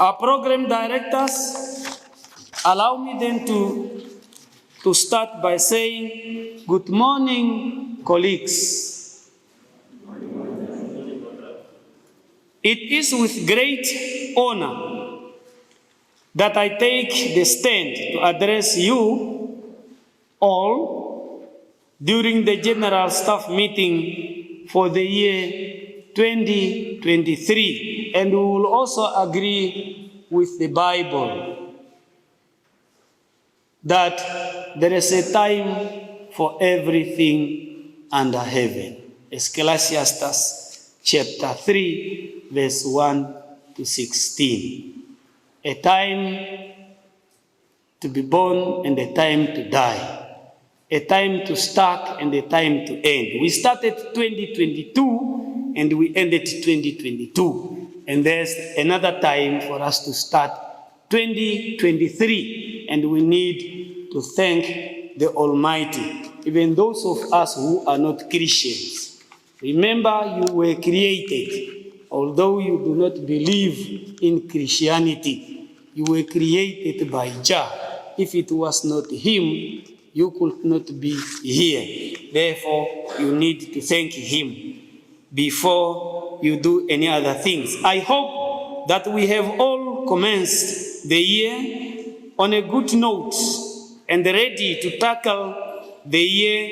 Our program directors, allow me then to start by saying, good morning, colleagues. It is with great honor that I take the stand to address you all during the General Staff Meeting for the year 2023, and we will also agree with the Bible that there is a time for everything under heaven. Ecclesiastes chapter 3, verse 1 to 16. A time to be born and a time to die. A time to start and a time to end. We started 2022 and we ended 2022. And there's another time for us to start 2023. And we need to thank the Almighty. Even those of us who are not Christians. Remember, you were created. Although you do not believe in Christianity, you were created by Jah. If it was not Him, you could not be here. Therefore, you need to thank Him before you do any other things. I hope that we have all commenced the year on a good note and ready to tackle the year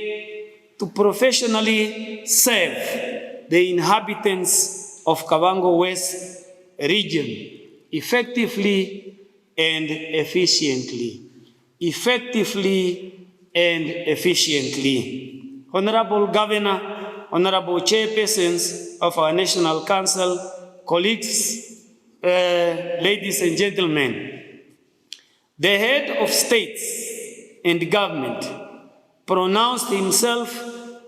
to professionally serve the inhabitants of Kavango West region effectively and efficiently. Effectively and efficiently. Honorable Governor, Honorable Chairpersons of our National Council, colleagues, ladies and gentlemen, the head of states and government pronounced himself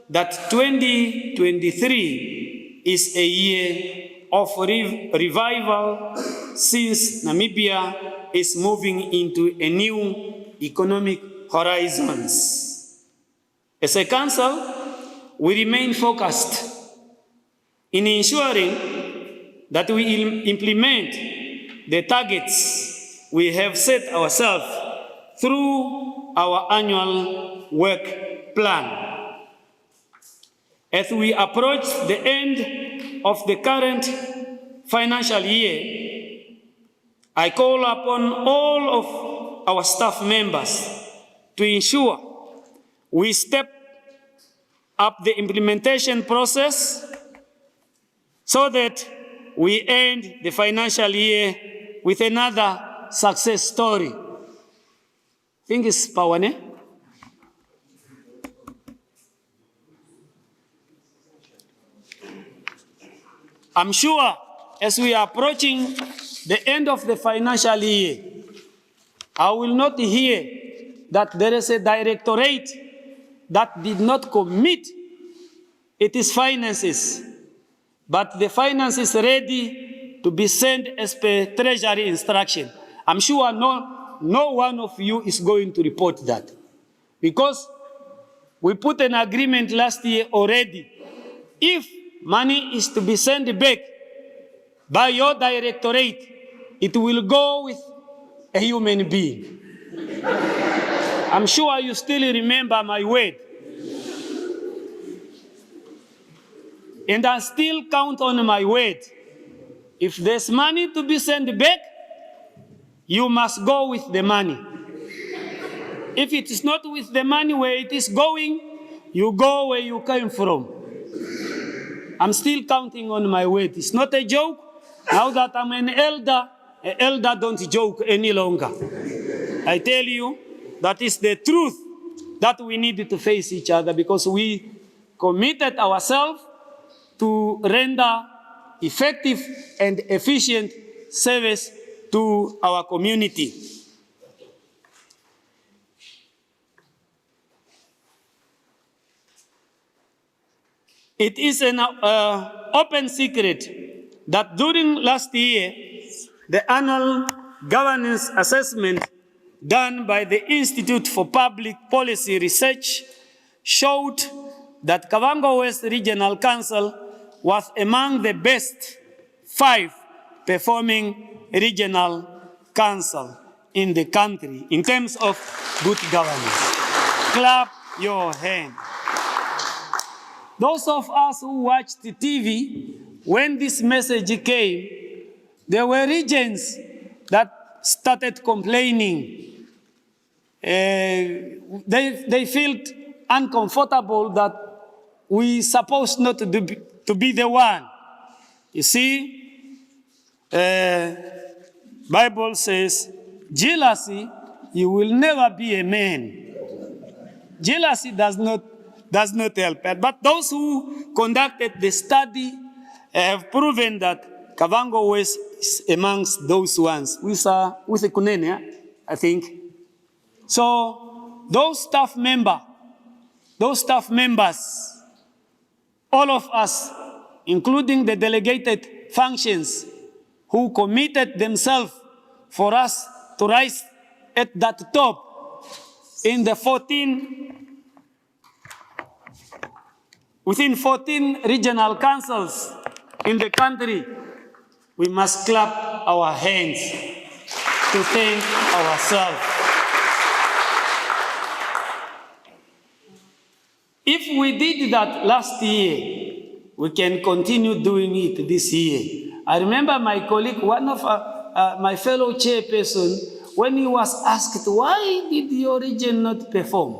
that 2023 is a year of revival since Namibia is moving into a new economic horizons. As a council, we remain focused in ensuring that we implement the targets we have set ourselves through our annual work plan. As we approach the end of the current financial year, I call upon all of our staff members to ensure we step up the implementation process so that we end the financial year with another success story. I think it's Pawane. I'm sure as we are approaching the end of the financial year, I will not hear that there is a directorate that did not commit its finances, but the finances ready to be sent as per Treasury instruction. I'm sure no one of you is going to report that, because we put an agreement last year already. If money is to be sent back by your directorate, it will go with a human being. I'm sure you still remember my word. And I still count on my word. If there's money to be sent back, you must go with the money. If it is not with the money where it is going, you go where you came from. I'm still counting on my word. It's not a joke. Now that I'm an elder don't joke any longer. I tell you, that is the truth that we need to face each other, because we committed ourselves to render effective and efficient service to our community. It is an open secret that during last year, the annual governance assessment done by the Institute for Public Policy Research showed that Kavango West Regional Council was among the best 5 performing regional council in the country in terms of good governance. Clap your hand. Those of us who watched the TV, when this message came, there were regions that started complaining. They felt uncomfortable that we supposed not to be the one. You see, Bible says, jealousy, you will never be a man. Jealousy does not help. But those who conducted the study have proven that Kavango West is amongst those ones. With Kunene, I think. So those staff members, all of us, including the delegated functions, who committed themselves for us to rise at that top in the within 14 regional councils in the country, we must clap our hands to thank ourselves. If we did that last year, we can continue doing it this year. I remember my colleague, one of my fellow chairperson, when he was asked, why did your region not perform?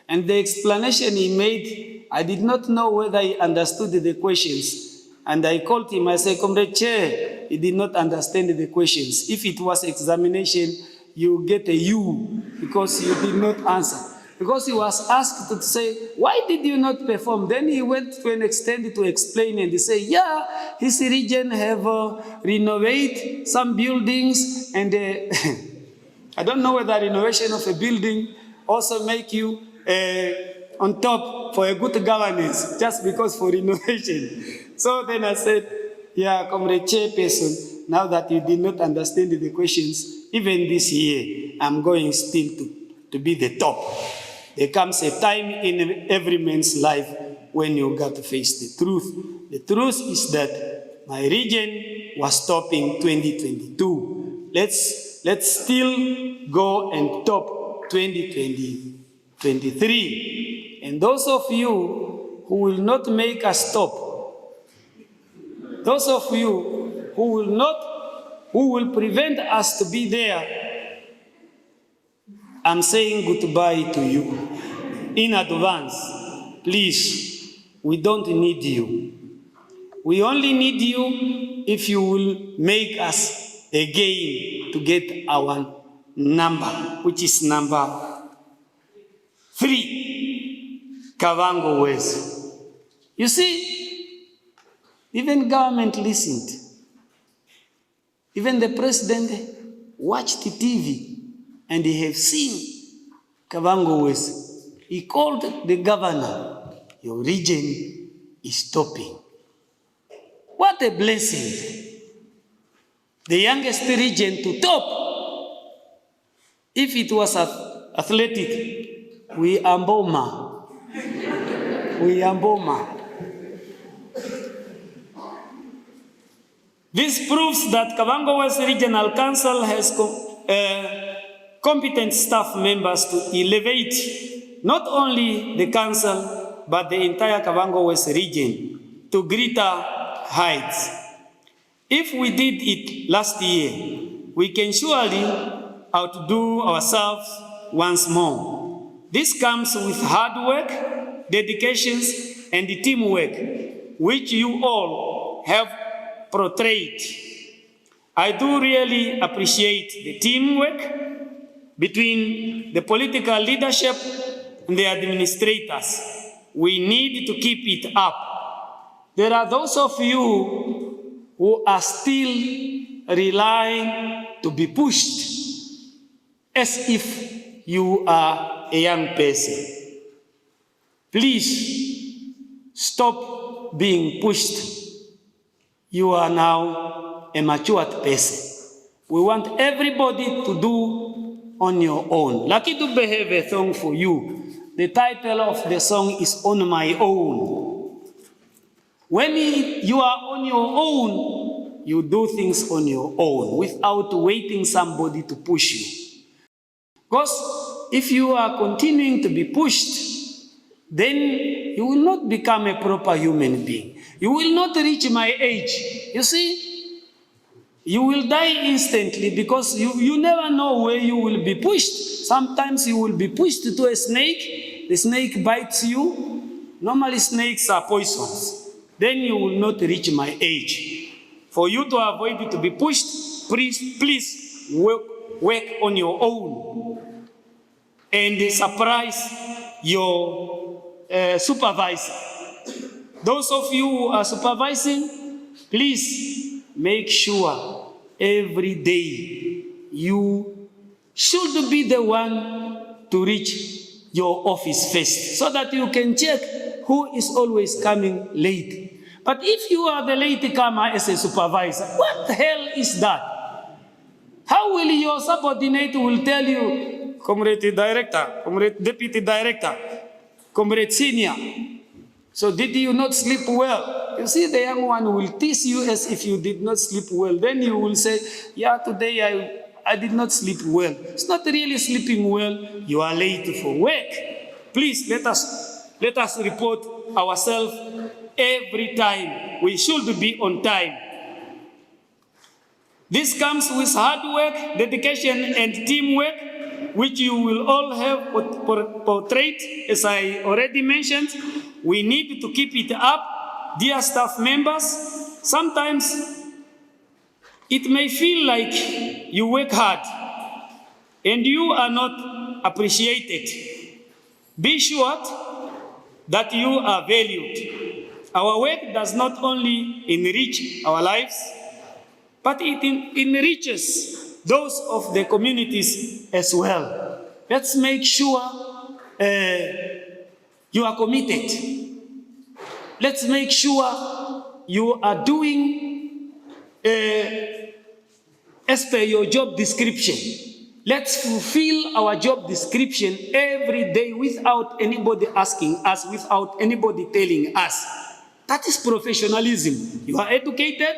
And the explanation he made, I did not know whether he understood the questions. And I called him, I said, Comrade Chair, he did not understand the questions. If it was examination, you get a U because you did not answer. Because he was asked to say, why did you not perform? Then he went to an extent to explain and he said, yeah, his region have renovated some buildings and I don't know whether renovation of a building also make you on top for a good governance, just because for renovation. So then I said, yeah, Comrade Chairperson, now that you did not understand the questions, even this year, I'm going still to be the top. There comes a time in every man's life when you got to face the truth. The truth is that my region was topping 2022. Let's still go and top 2023. And those of you who will not make us stop, those of you who will prevent us to be there, I'm saying goodbye to you in advance. Please, we don't need you. We only need you if you will make us again to get our number, which is number 3, Kavango West. You see, even government listened. Even the president watched the TV and they have seen Kavango West. He called the governor, your region is topping. What a blessing. The youngest region to top. If it was athletic, we amboma. We amboma. This proves that Kavango West Regional Council has competent staff members to elevate not only the council, but the entire Kavango West region to greater heights. If we did it last year, we can surely outdo ourselves once more. This comes with hard work, dedications, and teamwork, which you all have portrayed. I do really appreciate the teamwork between the political leadership and the administrators. We need to keep it up. There are those of you who are still relying to be pushed as if you are a young person. Please stop being pushed. You are now a matured person. We want everybody to do on your own. Lucky Dube have a song for you. The title of the song is On My Own. When you are on your own, you do things on your own without waiting somebody to push you. Because if you are continuing to be pushed, then you will not become a proper human being. You will not reach my age. You see, you will die instantly because you never know where you will be pushed. Sometimes you will be pushed to a snake. The snake bites you. Normally snakes are poisonous. Then you will not reach my age. For you to avoid it to be pushed, please work on your own and surprise your supervisor. Those of you who are supervising, please make sure every day you should be the one to reach your office first, so that you can check who is always coming late. But if you are the late comer as a supervisor, what the hell is that? How will your subordinate will tell you, Comrade Director, Comrade Deputy Director, Comrade Senior, so did you not sleep well? You see, the young one will tease you as if you did not sleep well. Then you will say, yeah, today I did not sleep well. It's not really sleeping well. You are late for work. Please let us report ourselves every time. We should be on time. This comes with hard work, dedication, and teamwork, which you will all have portrayed, as I already mentioned. We need to keep it up. Dear staff members, sometimes it may feel like you work hard and you are not appreciated. Be sure that you are valued. Our work does not only enrich our lives, but it enriches those of the communities as well. Let's make sure you are committed. Let's make sure you are doing as per your job description. Let's fulfill our job description every day without anybody asking us, without anybody telling us. That is professionalism. You are educated,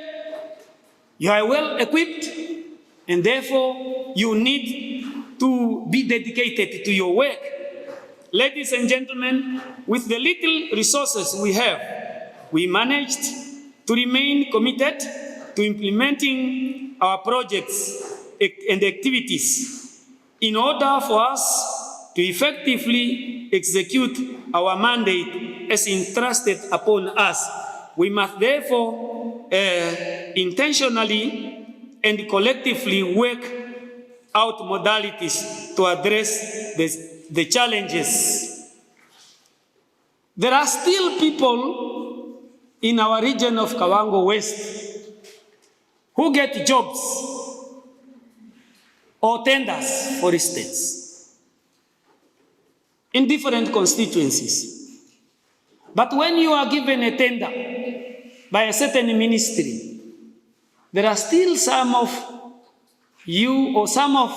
you are well equipped, and therefore you need to be dedicated to your work. Ladies and gentlemen, with the little resources we have, we managed to remain committed to implementing our projects and activities. In order for us to effectively execute our mandate as entrusted upon us, we must therefore intentionally and collectively work out modalities to address the challenges. There are still people in our region of Kavango West who get jobs or tenders, for instance, in different constituencies. But when you are given a tender by a certain ministry, there are still some of you or some of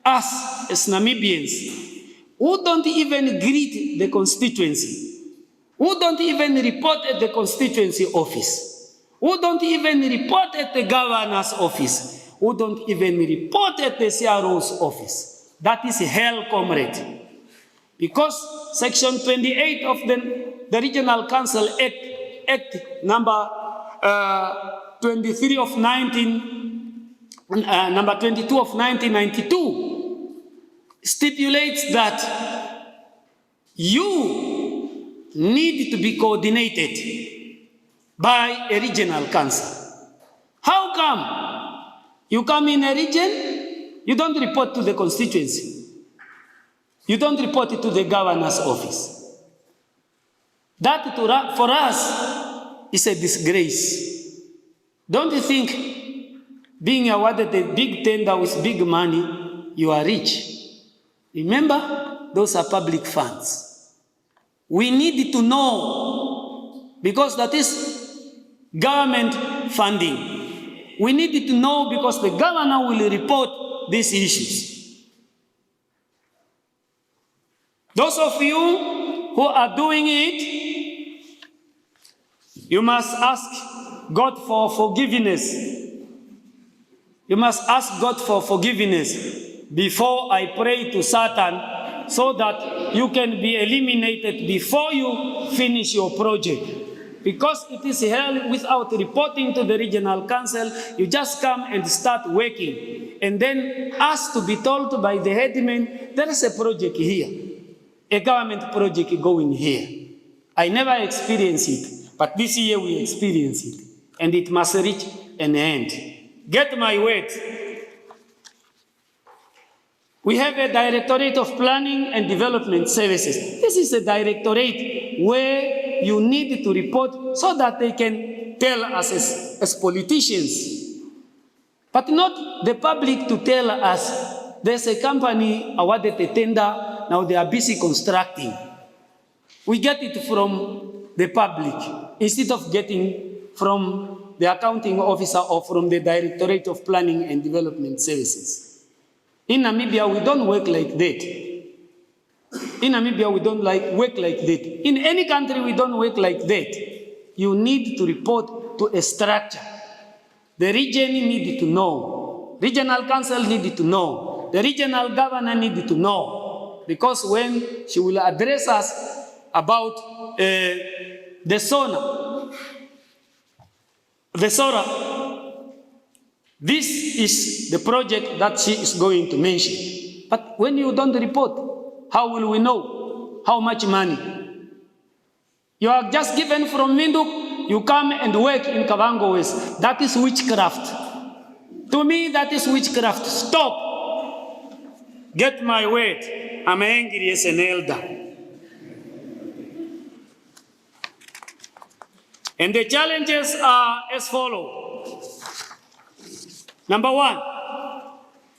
us as Namibians who don't even greet the constituency, who don't even report at the constituency office, who don't even report at the governor's office, who don't even report at the CRO's office. That is hell, comrade. Because Section 28 of the Regional Council Act number 22 of 1992 stipulates that you need to be coordinated by a regional council. How come you come in a region, you don't report to the constituency, you don't report it to the governor's office? That for us is a disgrace. Don't you think being awarded a big tender with big money, you are rich? Remember, those are public funds. We need to know, because that is government funding. We need to know because the governor will report these issues. Those of you who are doing it, you must ask God for forgiveness. You must ask God for forgiveness before I pray to Satan, so that you can be eliminated before you finish your project. Because it is held without reporting to the regional council, you just come and start working. And then ask to be told by the headman, there is a project here, a government project going here. I never experienced it, but this year we experience it. And it must reach an end. Get my word. We have a Directorate of Planning and Development Services. This is a directorate where you need to report so that they can tell us as politicians. But not the public to tell us, there's a company awarded a tender, now they are busy constructing. We get it from the public instead of getting from the accounting officer or from the Directorate of Planning and Development Services. In Namibia, we don't work like that. In Namibia, we don't work like that. In any country, we don't work like that. You need to report to a structure. The region needed to know. Regional council needed to know. The regional governor needed to know. Because when she will address us about the solar, this is the project that she is going to mention. But when you don't report, how will we know how much money? You are just given from Windhoek, you come and work in Kavango West. That is witchcraft. To me, that is witchcraft. Stop. Get my word. I'm angry as an elder. And the challenges are as follows. Number one,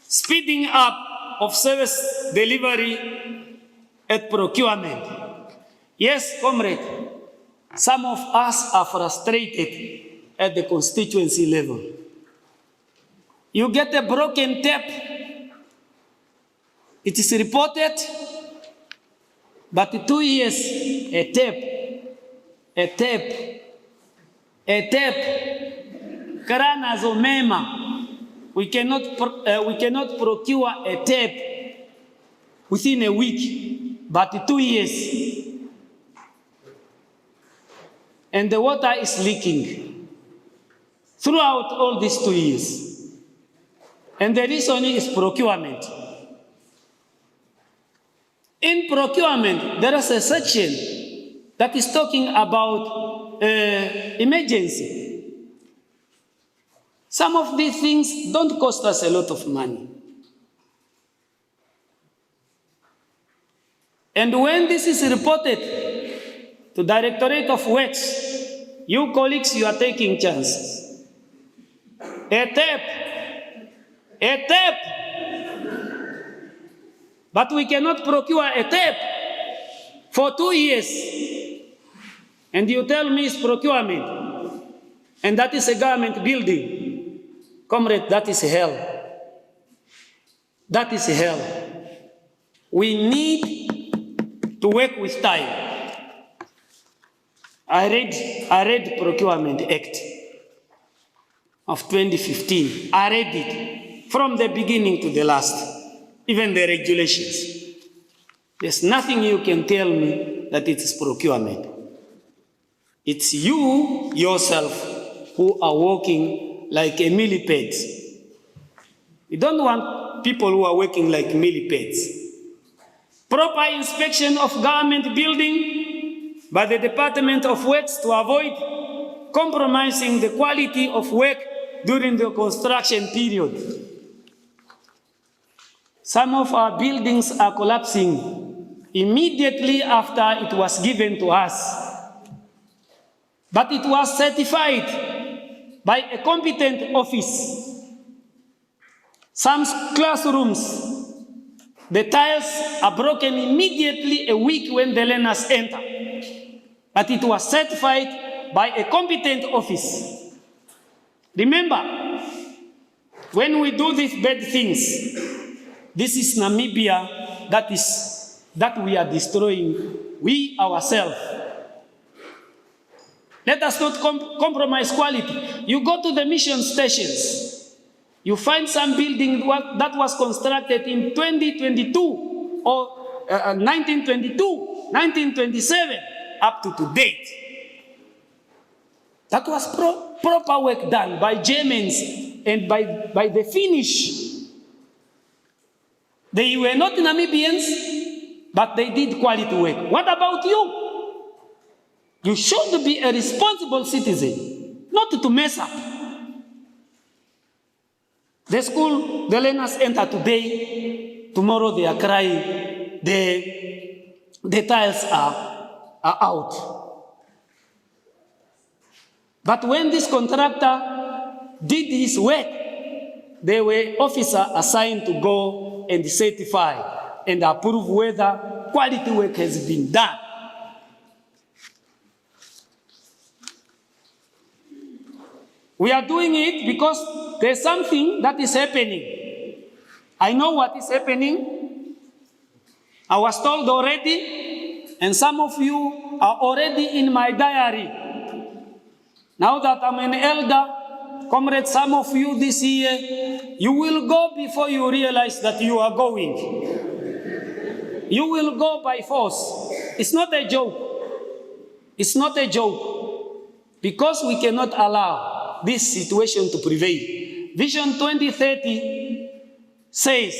speeding up of service delivery at procurement. Yes, comrade, some of us are frustrated at the constituency level. You get a broken tap, it is reported, but 2 years, a tap, Karana Zomema. We cannot procure a tap within a week, but 2 years. And the water is leaking throughout all these 2 years. And the reason is procurement. In procurement, there is a section that is talking about emergency. Some of these things don't cost us a lot of money. And when this is reported to Directorate of Works, you colleagues, you are taking chances. A tap. But we cannot procure a tap for 2 years. And you tell me it's procurement. And that is a government building. Comrade, that is hell. That is hell. We need to work with time. I read Procurement Act of 2015. I read it from the beginning to the last, even the regulations. There's nothing you can tell me that it is procurement. It's you yourself who are working like a millipede. We don't want people who are working like millipedes. Proper inspection of government building by the Department of Works to avoid compromising the quality of work during the construction period. Some of our buildings are collapsing immediately after it was given to us. But it was certified by a competent office. Some classrooms, the tiles are broken immediately a week when the learners enter. But it was certified by a competent office. Remember, when we do these bad things, this is Namibia that we are destroying, we ourselves. Let us not compromise quality. You go to the mission stations, you find some building that was constructed in 2022 or 1922, 1927, up to date. That was proper work done by Germans and by the Finnish. They were not Namibians, but they did quality work. What about you? You should be a responsible citizen, not to mess up. The school, the learners enter today, tomorrow they are crying, the tiles are out. But when this contractor did his work, there were officers assigned to go and certify and approve whether quality work has been done. We are doing it because there's something that is happening. I know what is happening. I was told already, and some of you are already in my diary. Now that I'm an elder, comrades, some of you this year, you will go before you realize that you are going. You will go by force. It's not a joke. It's not a joke. Because we cannot allow this situation to prevail. Vision 2030 says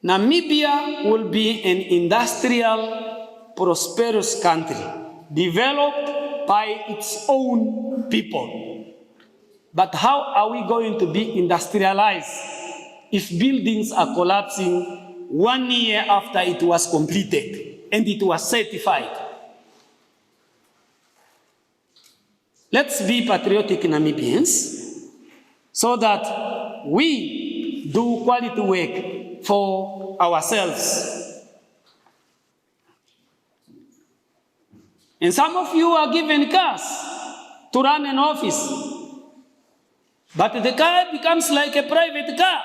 Namibia will be an industrial, prosperous country developed by its own people. But how are we going to be industrialized if buildings are collapsing 1 year after it was completed and it was certified? Let's be patriotic Namibians so that we do quality work for ourselves. And some of you are given cars to run an office, but the car becomes like a private car.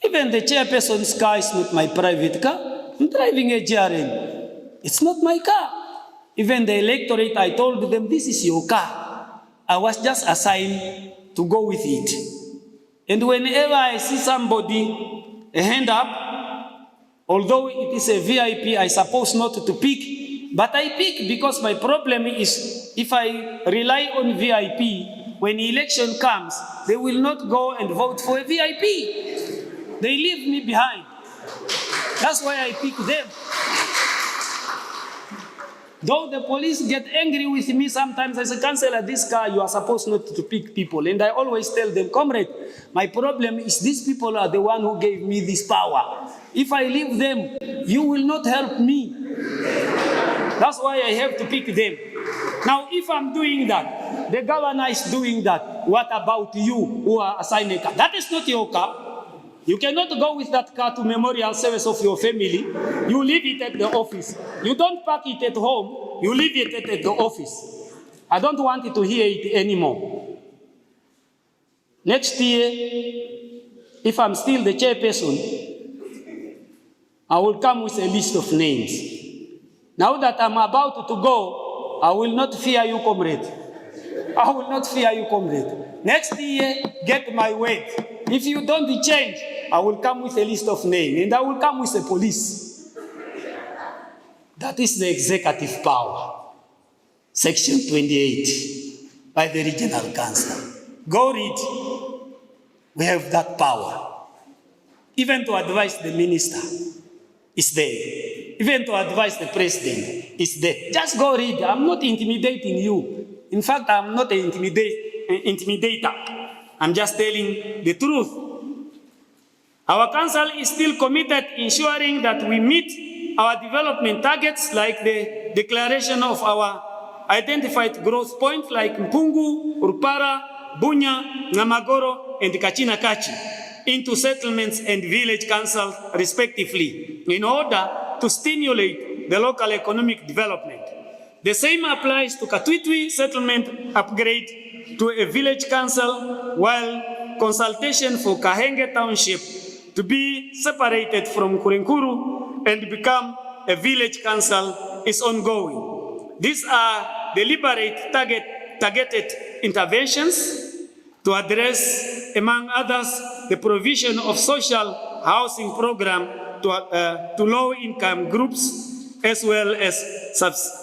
Even the chairperson's car is not my private car. I'm driving a GRN. It's not my car. Even the electorate, I told them, this is your car. I was just assigned to go with it. And whenever I see somebody, a hand up, although it is a VIP, I suppose not to pick, but I pick because my problem is if I rely on VIP, when election comes, they will not go and vote for a VIP. They leave me behind. That's why I pick them. Though the police get angry with me sometimes, I say, Councillor, this car, you are supposed not to pick people. And I always tell them, comrade, my problem is these people are the one who gave me this power. If I leave them, you will not help me. That's why I have to pick them. Now, if I'm doing that, the governor is doing that, what about you who are assigned a car? That is not your car. You cannot go with that car to memorial service of your family. You leave it at the office. You don't park it at home. You leave it at the office. I don't want it to hear it anymore. Next year, if I'm still the chairperson, I will come with a list of names. Now that I'm about to go, I will not fear you, comrade. I will not fear you, comrade. Next year, get my word. If you don't change, I will come with a list of names, and I will come with the police. That is the executive power. Section 28 by the Regional Council. Go read. We have that power. Even to advise the minister is there. Even to advise the president is there. Just go read. I'm not intimidating you. In fact, I'm not an intimidator. I'm just telling the truth. Our council is still committed ensuring that we meet our development targets like the declaration of our identified growth points like Mpungu, Urupara, Bunya, Namagoro, and Kachina Kachi into settlements and village councils respectively in order to stimulate the local economic development. The same applies to Katwitwi settlement upgrade to a village council, while consultation for Kahenge Township to be separated from Nkurenkuru and become a village council is ongoing. These are deliberate targeted interventions to address, among others, the provision of social housing program to low-income groups, as well as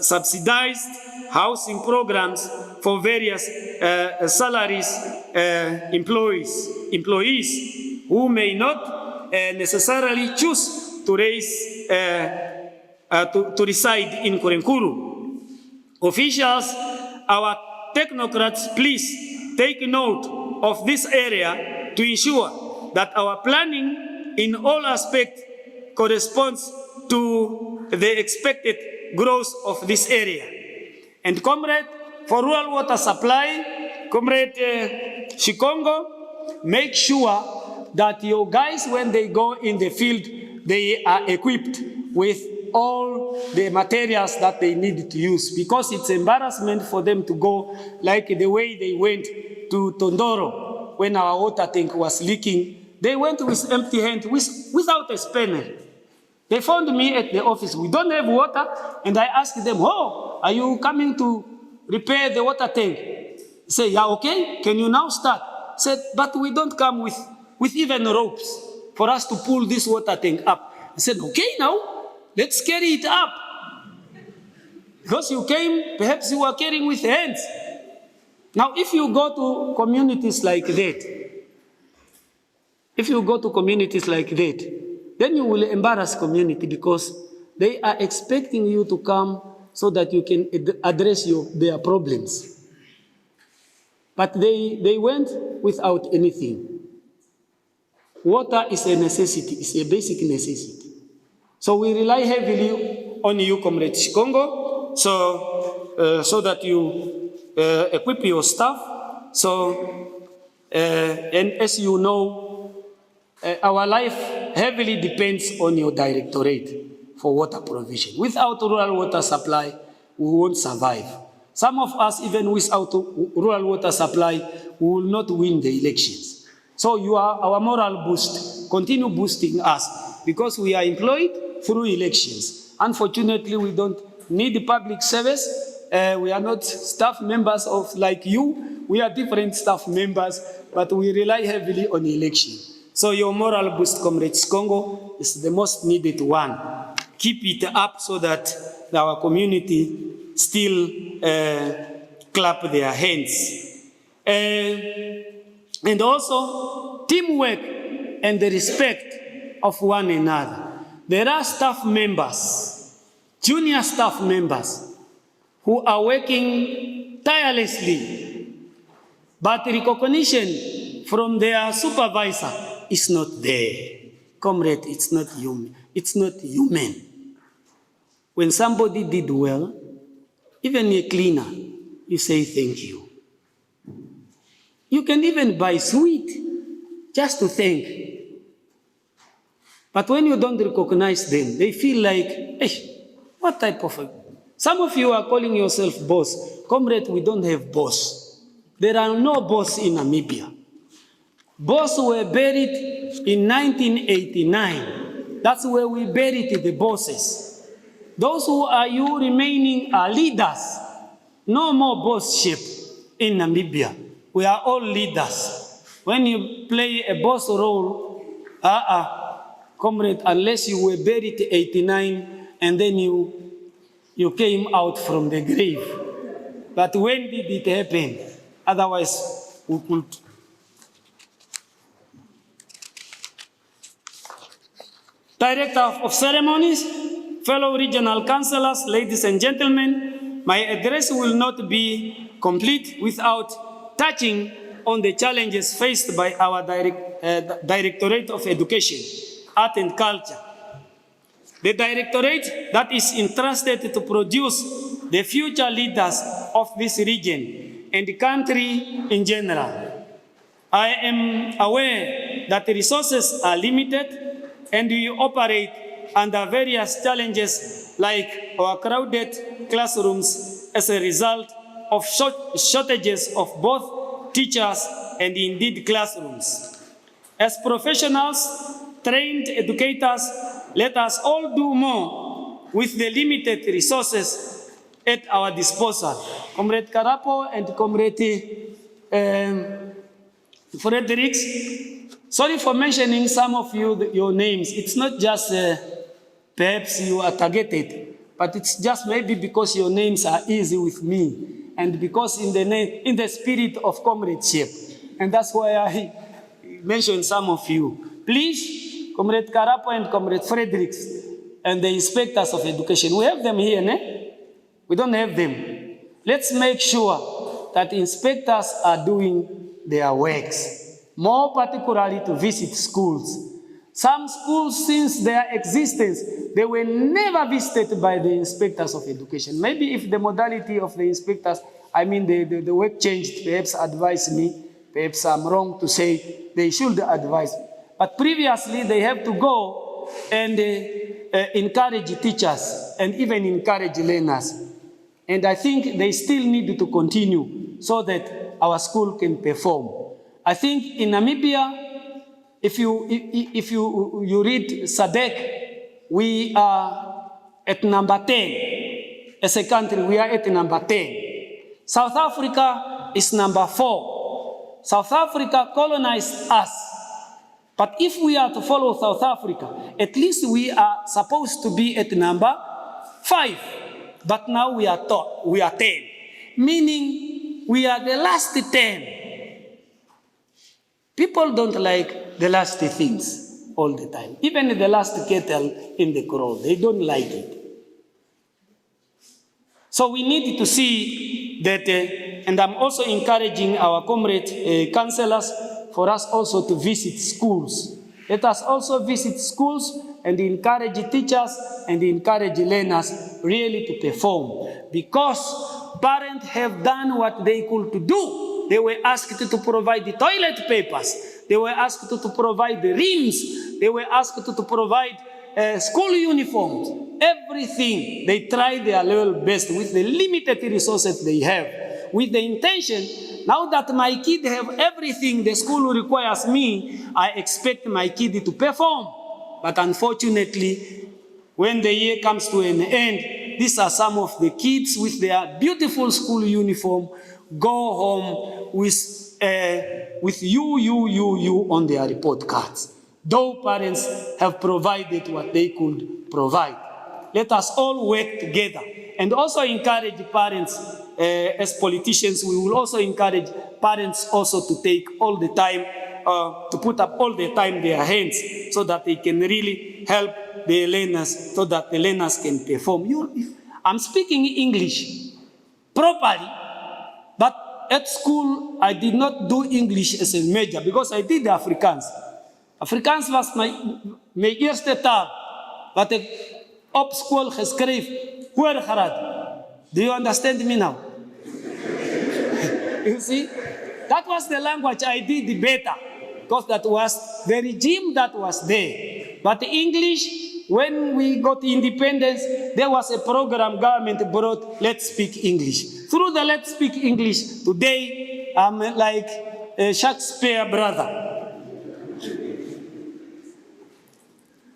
subsidized housing programs for various salaries employees who may not necessarily choose to reside in Nkurenkuru. Officials, our technocrats, please take note of this area to ensure that our planning in all aspects corresponds to the expected growth of this area. And comrade, for rural water supply, comrade Sikongo, make sure that your guys, when they go in the field, they are equipped with all the materials that they need to use, because it's embarrassment for them to go like the way they went to Tondoro when our water tank was leaking. They went with empty hands, without a spanner. They found me at the office. We don't have water, and I asked them, "Oh, are you coming to repair the water tank?" They say, "Yeah, okay. Can you now start?" I said, "But we don't come with even ropes for us to pull this water tank up." I said, "Okay, now let's carry it up." Because you came, perhaps you were carrying with hands. Now, if you go to communities like that, then you will embarrass community, because they are expecting you to come so that you can address their problems. But they went without anything. Water is a necessity, it's a basic necessity. So we rely heavily on you, Comrade Sikongo, so that you equip your staff. And as you know, our life heavily depends on your directorate for water provision. Without rural water supply, we won't survive. Some of us, even without rural water supply, we will not win the elections. So you are our moral boost. Continue boosting us, because we are employed through elections. Unfortunately, we don't need public service. We are not staff members like you. We are different staff members, but we rely heavily on election. So your moral boost, Comrade Sikongo, is the most needed one. Keep it up so that our community still clap their hands. And also teamwork and the respect of one another. There are staff members, junior staff members, who are working tirelessly, but recognition from their supervisor is not there. Comrade, it's not human. It's not human. When somebody did well, even a cleaner, you say thank you. You can even buy sweet just to thank. But when you don't recognize them, they feel like, hey, what type of a... Some of you are calling yourself boss. Comrade, we don't have boss. There are no boss in Namibia. Boss were buried in 1989. That's where we buried the bosses. Those who are you remaining are leaders. No more bossship in Namibia. We are all leaders. When you play a boss role, comrade, unless you were buried in 89 and then you came out from the grave. But when did it happen? Otherwise, we could. Director of Ceremonies, fellow regional councillors, ladies and gentlemen, my address will not be complete without touching on the challenges faced by our Directorate of Education, Art and Culture. The Directorate that is entrusted to produce the future leaders of this region and the country in general. I am aware that the resources are limited and we operate under various challenges like our crowded classrooms as a result of shortages of both teachers and indeed classrooms. As professionals, trained educators, let us all do more with the limited resources at our disposal. Comrade Karapo and Comrade Fredericks, sorry for mentioning some of your names. It's not just perhaps you are targeted, but it's just maybe because your names are easy with me, and because in the spirit of comradeship, and that's why I mentioned some of you. Please, Comrade Karapo and Comrade Fredericks, and the inspectors of education, we have them here, ne? We don't have them. Let's make sure that inspectors are doing their works, more particularly to visit schools. Some schools, since their existence, they were never visited by the inspectors of education. Maybe if the modality of the inspectors, the work changed, perhaps advise me, perhaps I'm wrong to say they should advise me. But previously, they have to go and encourage teachers and even encourage learners. And I think they still need to continue so that our school can perform. I think in Namibia, if you read SADC, we are at number 10. As a country, we are at number 10. South Africa is number 4. South Africa colonized us. But if we are to follow South Africa, at least we are supposed to be at number 5. But now we are 10, meaning we are the last 10. People don't like the last things all the time. Even the last kettle in the crowd, they don't like it. So we need to see that, and I'm also encouraging our comrade councillors for us also to visit schools. Let us also visit schools and encourage teachers and encourage learners really to perform. Because parents have done what they could do. They were asked to provide the toilet papers. They were asked to provide the rims. They were asked to provide school uniforms. Everything. They try their level best with the limited resources they have. With the intention, now that my kid have everything the school requires me, I expect my kid to perform. But unfortunately, when the year comes to an end, these are some of the kids with their beautiful school uniform go home with you on their report cards. Though parents have provided what they could provide. Let us all work together and also encourage parents. As politicians, we will also encourage parents also to take all the time, to put up all the time their hands so that they can really help the learners, so that the learners can perform. I'm speaking English properly, but at school I did not do English as a major because I did Afrikaans. Afrikaans was my eerste taal, wat ek op school geskryf hoor gehad. Do you understand me now? You see, that was the language I did better, because that was the regime that was there. But English, when we got independence, there was a program government brought, Let's Speak English. Through the Let's Speak English, today I'm like a Shakespeare brother.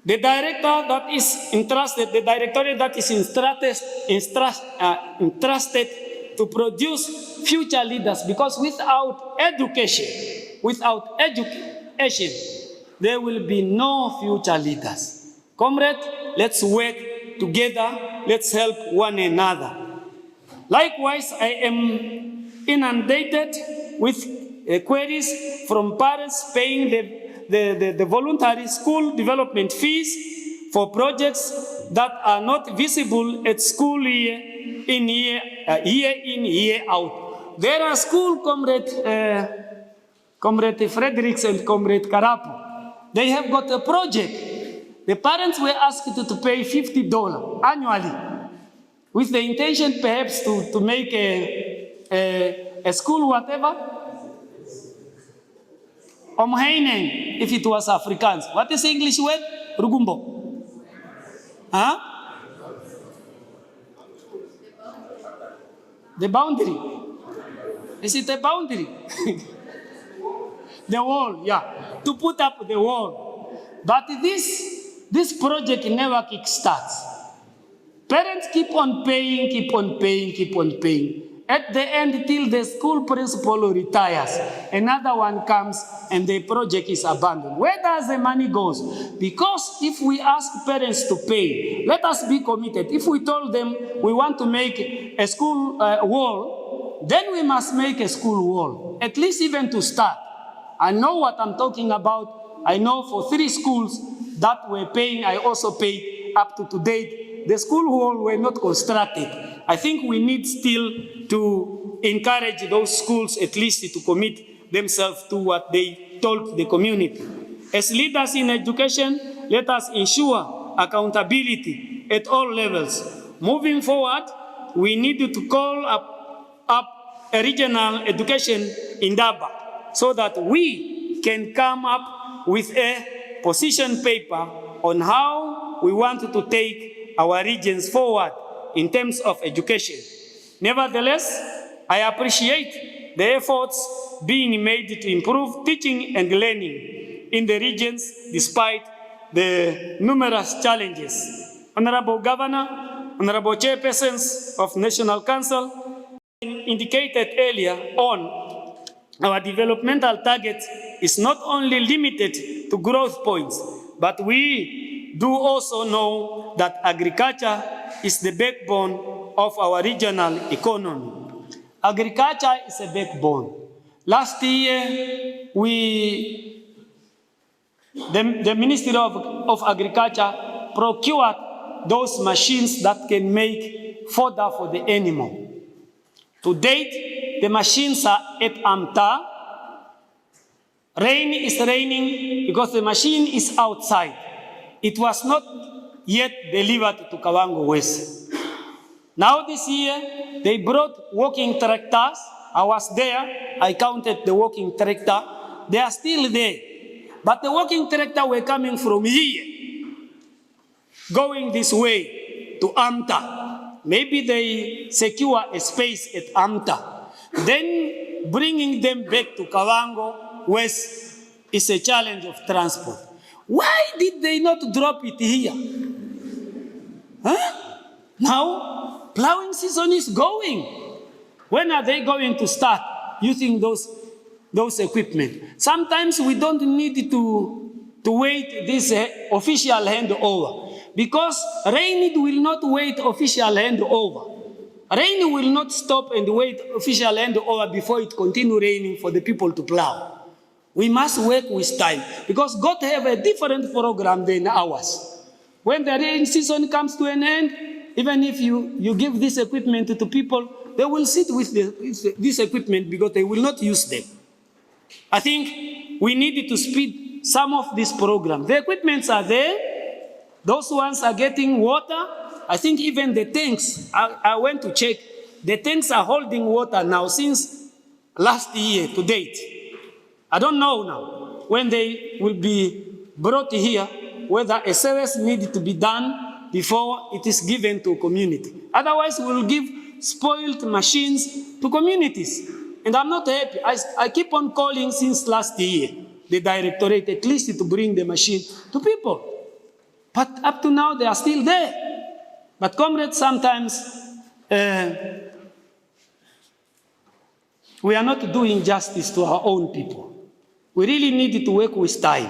The director that is entrusted, the directorate that is entrusted to produce future leaders, because without education, there will be no future leaders. Comrade, let's work together, let's help one another. Likewise, I am inundated with queries from parents paying the voluntary school development fees for projects that are not visible at school year in, year out. There are school, Comrade Fredericks and Comrade Karapo. They have got a project. The parents were asked to pay $50 annually with the intention perhaps to make a school whatever. Omheining, if it was Afrikaans. What is the English word? Rugumbo. Huh? The boundary. Is it a boundary? The wall, yeah. To put up the wall. But this project never kickstarts. Parents keep on paying, keep on paying, keep on paying. At the end, till the school principal retires, another one comes and the project is abandoned. Where does the money go? Because if we ask parents to pay, let us be committed. If we told them we want to make a school wall, then we must make a school wall, at least even to start. I know what I'm talking about. I know for 3 schools that were paying, I also paid up to date. The school wall were not constructed. I think we need still to encourage those schools at least to commit themselves to what they told the community. As leaders in education, let us ensure accountability at all levels. Moving forward, we need to call up a regional education in Daba so that we can come up with a position paper on how we want to take our regions forward in terms of education. Nevertheless, I appreciate the efforts being made to improve teaching and learning in the regions despite the numerous challenges. Honorable Governor, Honorable Chairpersons of National Council, indicated earlier on, our developmental target is not only limited to growth points, but we do also know that agriculture is the backbone of our regional economy. Agriculture is a backbone. Last year, the Ministry of Agriculture procured those machines that can make fodder for the animal. To date, the machines are at Amta. Rain is raining because the machine is outside. It was not yet delivered to Kavango West. Now this year, they brought walking tractors. I was there, I counted the walking tractor. They are still there. But the walking tractor were coming from here, going this way to Amta. Maybe they secure a space at Amta. Then bringing them back to Kavango West is a challenge of transport. Why did they not drop it here? Huh? Now, plowing season is going. When are they going to start using those equipment? Sometimes we don't need to wait this official handover, because rain will not wait official handover. Rain will not stop and wait official handover before it continue raining for the people to plow. We must work with time, because God have a different program than ours. When the rain season comes to an end, even if you give this equipment to people, they will sit with this equipment because they will not use them. I think we need to speed some of this program. The equipments are there. Those ones are getting water. I think even the tanks, I went to check, the tanks are holding water now since last year to date. I don't know now when they will be brought here, whether a service needs to be done before it is given to community. Otherwise, we will give spoiled machines to communities. And I'm not happy. I keep on calling since last year, the directorate, at least to bring the machine to people. But up to now, they are still there. But comrades, sometimes we are not doing justice to our own people. We really need to work with time,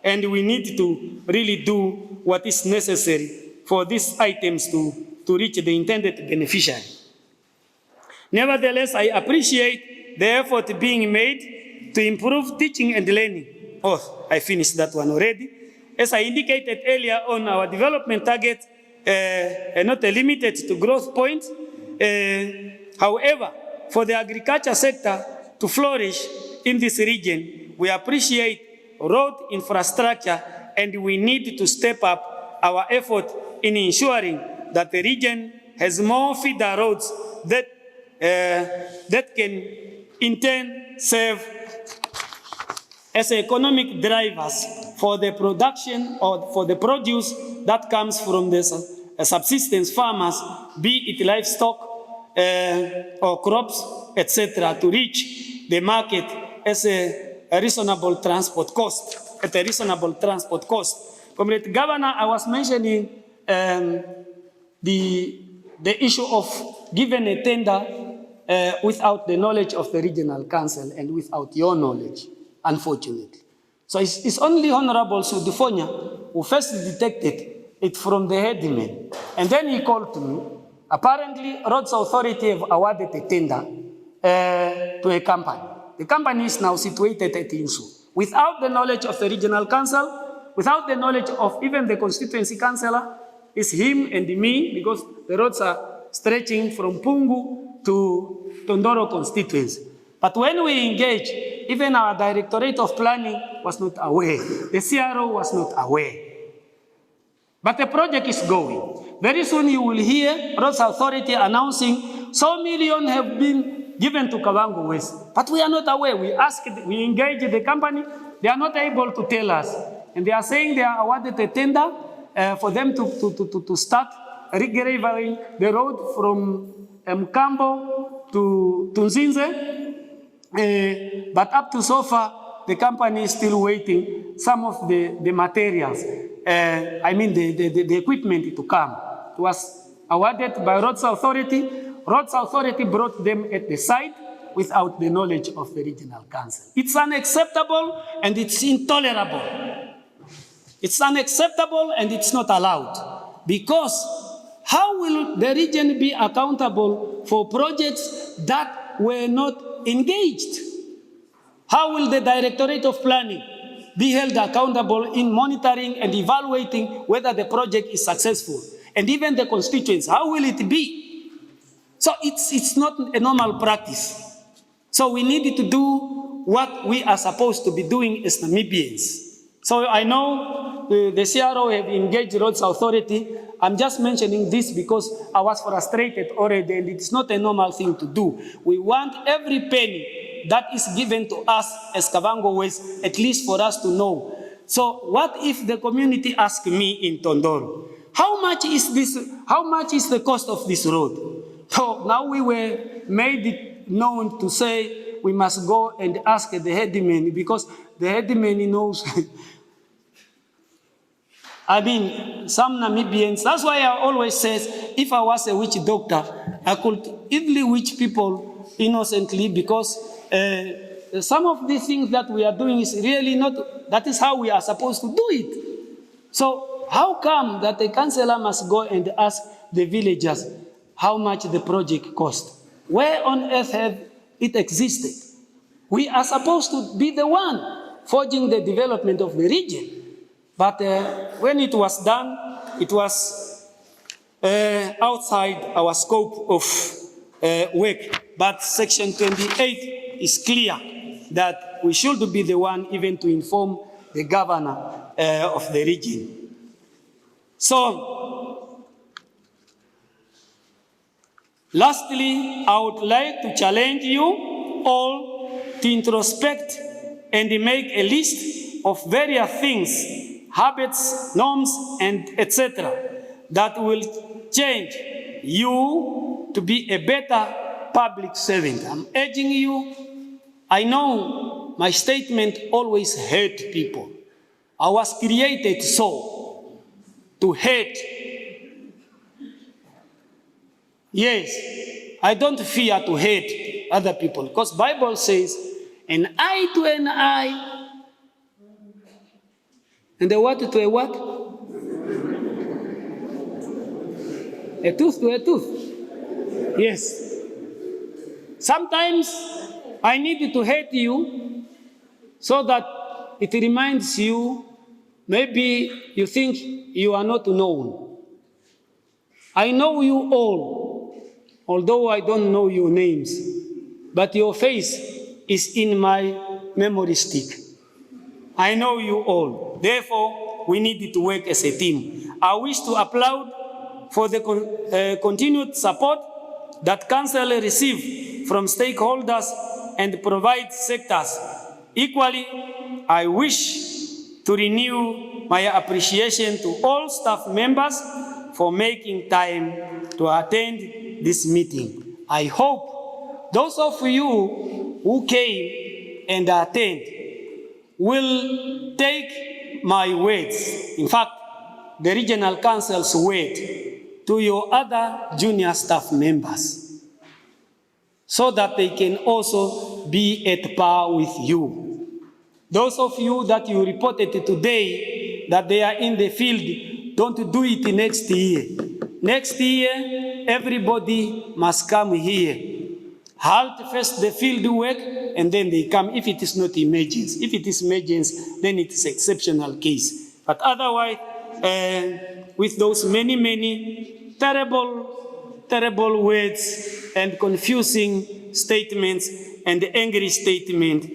and we need to really do what is necessary for these items to reach the intended beneficiary. Nevertheless, I appreciate the effort being made to improve teaching and learning. Oh, I finished that one already. As I indicated earlier on, our development target are not limited to growth points. However, for the agriculture sector to flourish in this region, we appreciate road infrastructure, and we need to step up our effort in ensuring that the region has more feeder roads that can in turn serve as economic drivers for the production or for the produce that comes from the subsistence farmers, be it livestock or crops, etc., to reach the market as a reasonable transport cost, at a reasonable transport cost. Comrade Governor, I was mentioning the issue of giving a tender without the knowledge of the regional council and without your knowledge, unfortunately. So it's only Honorable Sudufonya who first detected it from the headman. And then he called me. Apparently, Roads Authority have awarded a tender to a company. The company is now situated at Insu. Without the knowledge of the regional council, without the knowledge of even the constituency councillor, it's him and me, because the roads are stretching from Pungu to Tondoro constituency. But when we engage, even our Directorate of Planning was not aware. The CRO was not aware. But the project is going. Very soon you will hear Roads Authority announcing so million have been given to Kavango West. But we are not aware. We engaged the company. They are not able to tell us. And they are saying they are awarded a tender for them to start regraving the road from Mkambo to Nzinze. But up to so far, the company is still waiting some of the materials. I mean the equipment to come. It was awarded by Roads Authority. Roads Authority brought them at the site without the knowledge of the regional council. It's unacceptable and it's intolerable. It's unacceptable and it's not allowed. Because how will the region be accountable for projects that were not engaged? How will the Directorate of Planning be held accountable in monitoring and evaluating whether the project is successful? And even the constituents, how will it be? So it's not a normal practice. So we need to do what we are supposed to be doing as Namibians. So I know the CRO have engaged Roads Authority. I'm just mentioning this because I was frustrated already, and it's not a normal thing to do. We want every penny that is given to us as Kavango West, at least for us to know. So what if the community asks me in Tondoro, how much is this? How much is the cost of this road? So now we were made it known to say we must go and ask the headman, because the headman knows. I mean, some Namibians, that's why I always say, if I was a witch doctor, I could easily witch people innocently, because some of these things that we are doing is really not, that is how we are supposed to do it. So how come that the councillor must go and ask the villagers how much the project cost? Where on earth have it existed? We are supposed to be the one forging the development of the region. But when it was done, it was outside our scope of work. But Section 28 is clear that we should be the one even to inform the governor of the region. So, lastly, I would like to challenge you all to introspect and make a list of various things, habits, norms, and etc., that will change you to be a better public servant. I'm urging you. I know my statement always hurt people. I was created so, to hate. Yes, I don't fear to hate other people, because Bible says, an eye to an eye, and a what to a what? A tooth to a tooth. Yes. Sometimes I need to hate you so that it reminds you, maybe you think you are not known. I know you all, although I don't know your names, but your face is in my memory stick. I know you all. Therefore, we need to work as a team. I wish to applaud for the continued support that Council received from stakeholders and provide sectors. Equally, I wish to renew my appreciation to all staff members for making time to attend this meeting. I hope those of you who came and attend will take my words, in fact, the Regional Council's word, to your other junior staff members so that they can also be at par with you. Those of you that you reported today that they are in the field, don't do it next year. Next year, everybody must come here. Halt first the field work, and then they come if it is not emergency. If it is emergency, then it is exceptional case. But otherwise, with those many terrible words and confusing statements and angry statements,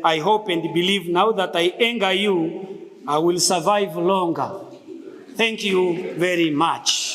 I hope and believe now that I anger you, I will survive longer. Thank you very much.